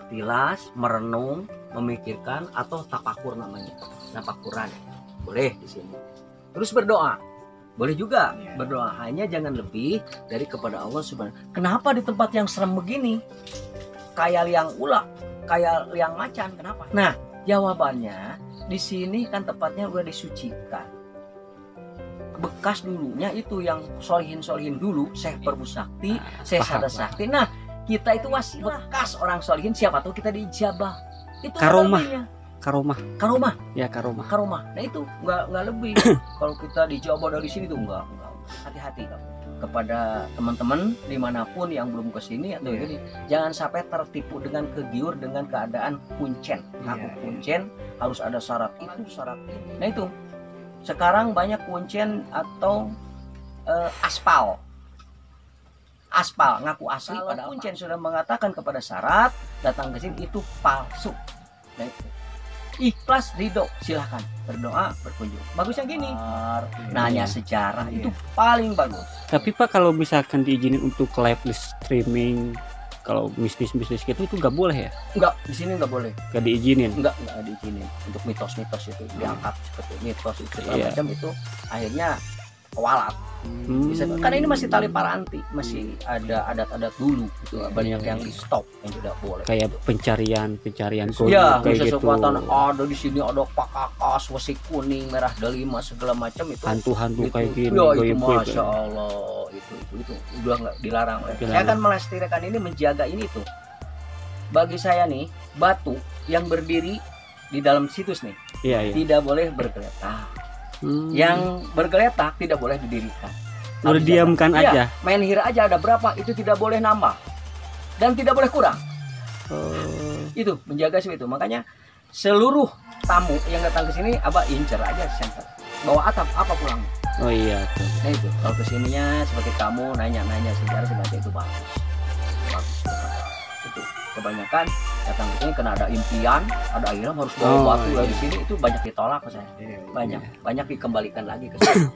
tilas, merenung, memikirkan, atau tapakur namanya, tapakuran, boleh di sini. Terus berdoa, boleh juga berdoa, hanya jangan lebih dari kepada Allah Subhanahu. Kenapa di tempat yang serem begini, kayak liang ular, kayak liang macan, kenapa? Nah, jawabannya di sini kan tempatnya udah disucikan. Bekas dulunya itu yang solihin dulu, Syekh Perbusakti, Syekh Sada Sakti. Nah, kita itu wasilah bekas orang solihin, siapa tahu kita diijabah. Itu karomah. Ya, karomah. Nah, itu nggak lebih. Kalau kita dijabah dari sini tuh enggak. Hati-hati kepada teman-teman dimanapun yang belum ke sini atau ini, jangan sampai tertipu dengan kegiur dengan keadaan kuncen. Aku kuncen harus ada syarat itu, syarat ini. Nah, itu sekarang banyak kuncen atau aspal ngaku asli, pada kuncen sudah mengatakan kepada syarat datang ke sini itu palsu. Nah, itu ikhlas ridho, silahkan berdoa berkunjung. Bagusnya gini, nanya sejarah itu paling bagus. Tapi Pak, kalau misalkan diizinin untuk live streaming, kalau bisnis gitu itu nggak boleh ya? Enggak, di sini nggak boleh. Nggak diizinin? Nggak diizinin. Untuk mitos-mitos itu diangkat seperti mitos itu macam itu, akhirnya kewalat. Bisa, karena ini masih tali paranti, masih ada adat-adat dulu itu, banyak yang di stop, yang tidak boleh. Kayak pencarian ya, kayak gitu. Kekuatan ada di sini, ada pakakas, wesi kuning, merah delima segala macam itu. Hantu-hantu gitu. kayak gini. Ya, itu masya Allah, itu udah nggak dilarang. Saya akan melestarikan ini, menjaga ini tuh. Bagi saya nih, batu yang berdiri di dalam situs nih, tidak boleh bergeletak. Yang bergeletak tidak boleh didirikan. Udah diamkan aja. Main hira aja ada berapa itu tidak boleh nambah dan tidak boleh kurang. Itu menjaga itu. Makanya seluruh tamu yang datang ke sini incer aja center. Bawa atap apa pulang. Oh iya tuh. Nah itu kalau kesininya seperti kamu nanya sejarah sebagai itu bagus. Itu kebanyakan datang ke sini karena ada impian, ada akhirnya harus bawa batu dari sini, itu banyak ditolak ke saya. Banyak dikembalikan lagi ke saya.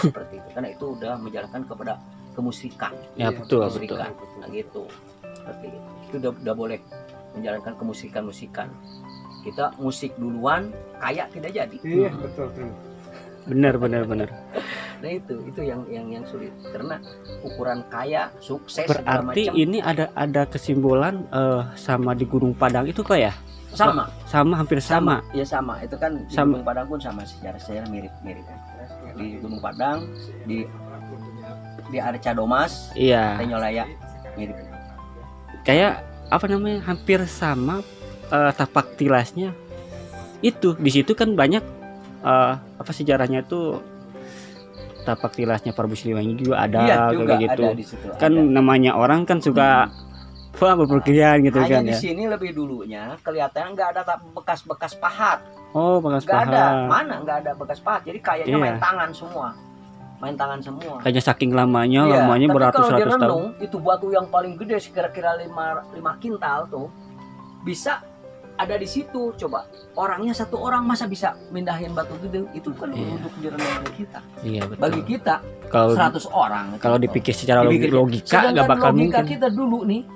Seperti itu. Karena itu udah menjalankan kepada kemusikan. Ya betul. Nah, gitu. Seperti itu. Itu udah boleh menjalankan kemusikan. Kita musik duluan, kaya tidak jadi. Iya, betul. Benar. Nah itu yang sulit karena ukuran kaya, sukses. Berarti ini ada kesimpulan sama di Gunung Padang itu Pak ya? Sama, hampir sama. Ya sama, itu kan di Gunung Padang pun sama, sejarah mirip kan. Di Gunung Padang, di Arca Domas, Tenyolaya mirip. Kayak hampir sama tapak tilasnya. Itu di situ kan banyak sejarahnya itu. Tapak tilasnya Prabu Siliwangi juga ada, kayak gitu. Kan namanya orang kan suka bepergian gitu. Hanya kan di ya. Sini lebih dulunya kelihatan nggak ada bekas-bekas pahat. Oh, bekas pahat. Nggak ada bekas pahat. Jadi kayaknya main tangan semua. Kayaknya saking lamanya beratus-ratus tahun. Renung, itu batu yang paling gede kira-kira 5 kintal tuh bisa ada di situ. Coba orangnya satu orang masa bisa mindahin batu gede itu kan untuk direnung kita. Iya, betul. Bagi kita kalau 100 orang kalau dipikir secara logika nggak bakal mungkin. Kita dulu nih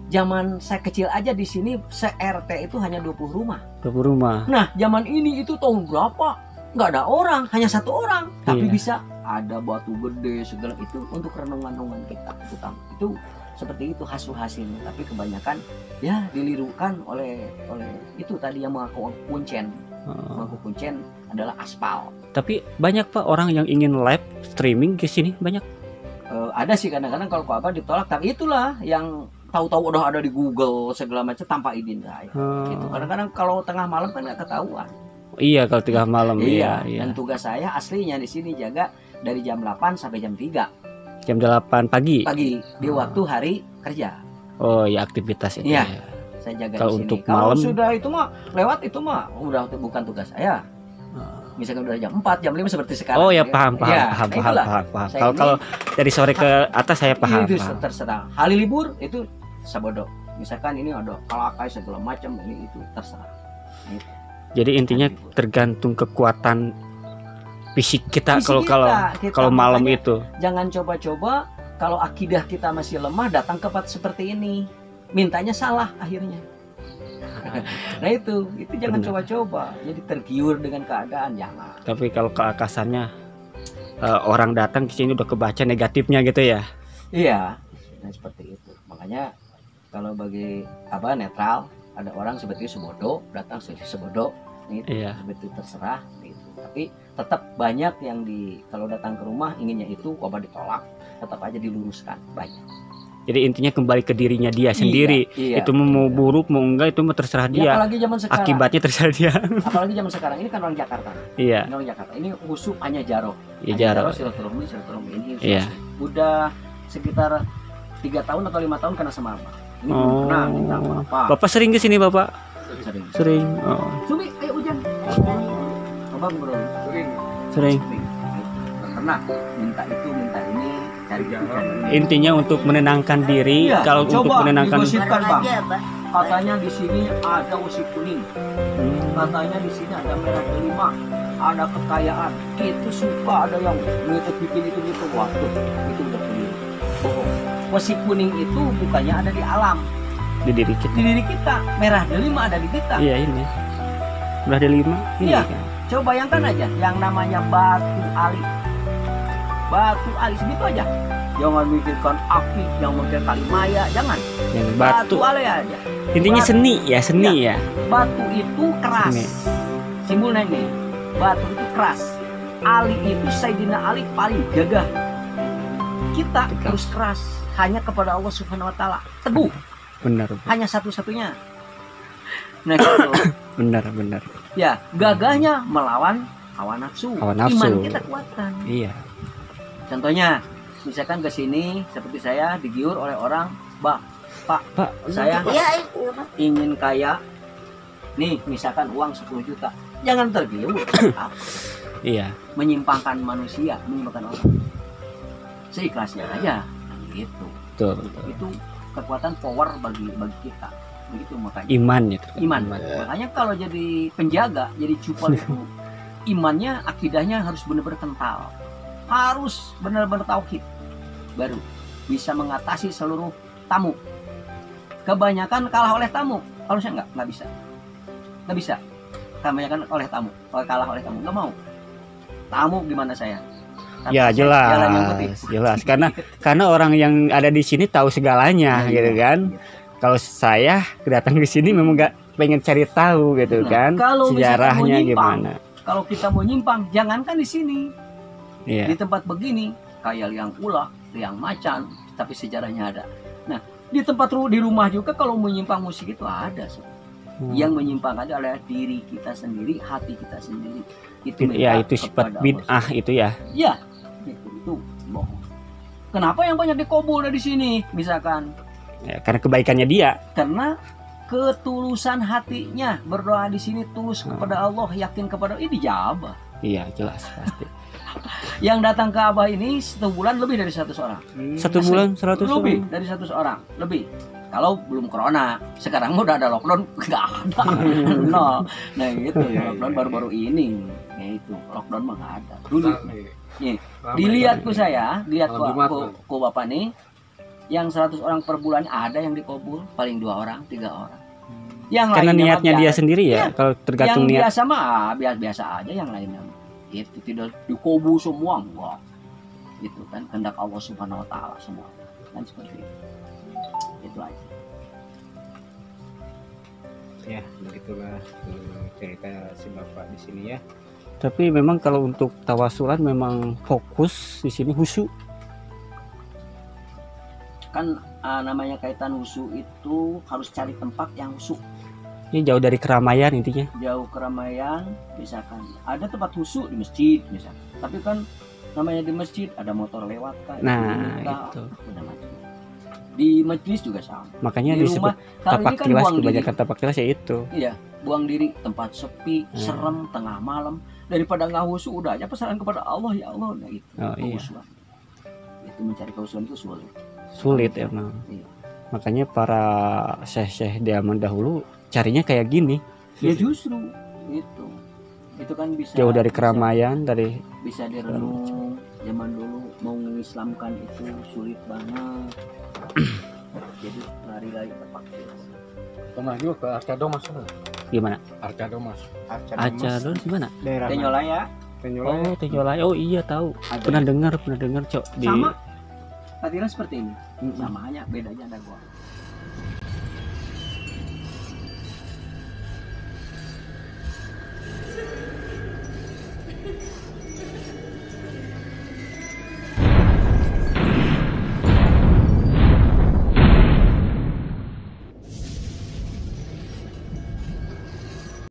zaman saya kecil aja di sini se-RT itu hanya 20 rumah. Nah, zaman ini itu tahun berapa? Nggak ada orang, hanya 1 orang, tapi bisa ada batu gede segala itu untuk renungan kita. Itu seperti itu hasil-hasilnya, tapi kebanyakan ya dilirukan oleh itu tadi yang mengaku kuncen. Mengaku kuncen adalah aspal. Tapi banyak Pak orang yang ingin live streaming ke sini, banyak. Ada sih kadang-kadang kalau ditolak, tapi itulah yang tahu-tahu udah ada di Google segala macam tanpa izin saya. Gitu. Kadang-kadang kalau tengah malam kan nggak ketahuan. Iya, kalau tengah malam. Iya. Dan tugas saya aslinya di sini jaga dari jam 8 sampai jam 3. Jam 8 pagi di waktu hari kerja. Oh ya, aktivitas itu. Iya. Saya jaga kalau di sini. Untuk kalau malam sudah itu mah lewat itu mah udah bukan tugas saya. Misalkan udah jam 4, jam 5 seperti sekarang. Oh ya, paham. Kalau dari sore ke atas saya paham. Itu terserah. Hari libur itu sabodo. Misalkan ini ada kalakai segala macam, ini itu terserah. Gitu. Jadi intinya tergantung kekuatan fisik kita kalau malam itu. Jangan coba-coba kalau akidah kita masih lemah datang ke tempat seperti ini. Mintanya salah akhirnya. Nah itu jangan Benar. coba-coba. Jadi tergiur dengan keadaan, jangan. Tapi kalau keakasannya orang datang ke sini udah kebaca negatifnya gitu ya. Iya, nah seperti itu. Makanya kalau bagi netral, ada orang seperti sebodoh datang sebodoh, itu Iya. betul terserah gitu. Tapi tetap banyak yang kalau datang ke rumah inginnya itu coba ditolak, tetap aja diluruskan banyak. Jadi intinya kembali ke dirinya dia sendiri. Iya, Itu mau buruk mau enggak itu mah terserah Ya, dia. apalagi zaman sekarang. Akibatnya terserah dia. Apalagi zaman sekarang ini kan orang Jakarta. Iya. Ini orang Jakarta. Ini khusus hanya jaroh. Iya Hanya jarak. silaturahmi ini. Iya. Udah sekitar 3 tahun atau 5 tahun kena semarbak. Ini belum Oh. pernah minta apa-apa. Bapak sering ke sini Bapak? Sering. Sering. Oh, Sumi, ayo hujan. Abang bro, sering. sering. Nggak pernah minta itu, minta ini, cari itu, cari ini. Intinya untuk menenangkan diri. Iya, Kalau untuk coba menenangkan digosipkan, Bang. aja, Bah. Katanya di sini ada usi kuning, katanya di sini ada merah delima, ada kekayaan. Itu suka ada yang bikin itu gitu. Waduh, itu udah keliru. Bohong. Usi kuning itu bukannya ada di alam, di diri kita. di diri kita. Merah delima ada di kita. Iya ini. Udah ada 5. Iya. Kan? Coba bayangkan aja yang namanya batu ali. Batu ali segitu aja. Jangan mikirkan api, yang mikir kalimaya, jangan. Yang Batu batu. ali aja. Intinya Batu. seni ya, seni ya. Batu itu keras. Seni. Simbolnya ini. Batu itu keras. Ali itu Sayyidina Ali paling gagah. Kita Tegas. harus keras hanya kepada Allah Subhanahu wa taala. Teguh, Benar, hanya satu-satunya. Nah, gitu. benar. Ya, gagahnya melawan hawa nafsu. Hawa nafsu. Iman kita kuatkan. Iya. Contohnya, misalkan ke sini seperti saya digiur oleh orang, Pak, Pak, saya Iya, ayo, Bah. ingin kaya. Nih, misalkan uang 10 juta. Jangan tergiur. iya. Menyimpangkan manusia, menyimpangkan orang. Seikhlasnya aja. Nah, gitu. Betul. Itu kekuatan power bagi kita. Begitu makanya. Iman itu. Iman. Makanya kalau jadi penjaga, jadi cupal itu imannya, akidahnya harus benar-benar kental. Harus benar-benar tauhid. Baru bisa mengatasi seluruh tamu. Kebanyakan kalah oleh tamu. Kalau saya nggak bisa. Nggak bisa. Kebanyakan oleh tamu. Kalau kalah oleh tamu, nggak mau. Tamu gimana saya? Tanpa Ya saya jalan yang jelas, putih. jelas. Karena orang yang ada di sini tahu segalanya, Nah, gitu iya. kan. Kalau saya datang ke sini memang nggak pengen cari tahu gitu Nah, kan, kalau misalkan sejarahnya mau nyimpang, gimana. Kalau kita mau nyimpang, jangankan di sini. Iya. Di tempat begini, kayak liang ulah, liang macan, tapi sejarahnya ada. Nah, di tempat di rumah juga kalau menyimpang musik itu ada. Yang menyimpang ada adalah diri kita sendiri, hati kita sendiri. Itu Ya minta itu sifat kepada bid'ah Allah. itu ya. Ya, itu bohong. Kenapa yang banyak dikobul dari sini? Misalkan Ya, karena kebaikannya dia. karena ketulusan hatinya berdoa di sini tulus kepada Allah, yakin kepada ini dijabah. Iya jelas pasti. Yang datang ke Abah ini 1 bulan lebih dari 100 orang. 1 bulan 100 Lebih orang. dari 100 orang, lebih. Kalau belum corona, sekarang udah ada lockdown, nggak ada. Nol. Nah gitu ya, lockdown baru-baru ini. Ya itu, lockdown mah nggak ada. Dulu dilihatku saya, lihat ku bapak nih, yang 100 orang per bulan ada yang dikobul, paling 2 orang, 3 orang. Yang Karena lainnya mah niatnya dia biasa. sendiri ya. Iya. Kalau tergantung Yang niat. biasa mah biasa aja, yang lainnya itu tidak dikobul semua, enggak. Itu kan kehendak Allah Subhanahu wa taala semua. Kan seperti itu. Itu aja. Ya begitulah cerita si bapak di sini ya. Tapi memang kalau untuk tawasulan memang fokus di sini khusyuk. Kan namanya kaitan husu itu harus cari tempat yang husu, Ini jauh dari keramaian intinya. jauh keramaian. Misalkan ada tempat husu di masjid misalkan, tapi kan namanya di masjid ada motor lewat kan. Nah, Kita, itu. udah macam. Di majlis juga sama. Makanya Di disebut rumah kalau tapak ini kan tilas, buang diri. kebanyakan tapak tilas ya itu. Iya, buang diri tempat sepi, serem, tengah malam. Daripada nggak husu, udah aja pesanan kepada Allah, ya Allah. Nah, itu Oh, iya. kehusuan. Itu mencari kehusuan itu sulit. Sulit emang. Iya. Makanya para syekh-syekh zaman dahulu carinya kayak gini. Ya justru itu kan bisa Jauh dari bisa- keramaian, dari bisa direnung. Zaman dulu mau mengislamkan itu sulit banget. Jadi lari-lari tepak tilas. Pernah juga ke Arcadomas. Gimana? Arcadomas. Aca dulu di mana? Daerah Tenyolaya Penyolaya. Oh, Tejolaya. Oh iya tahu. ada. Pernah dengar, Cok, di Sama. Latihan seperti ini. Sama hanya bedanya ada gua.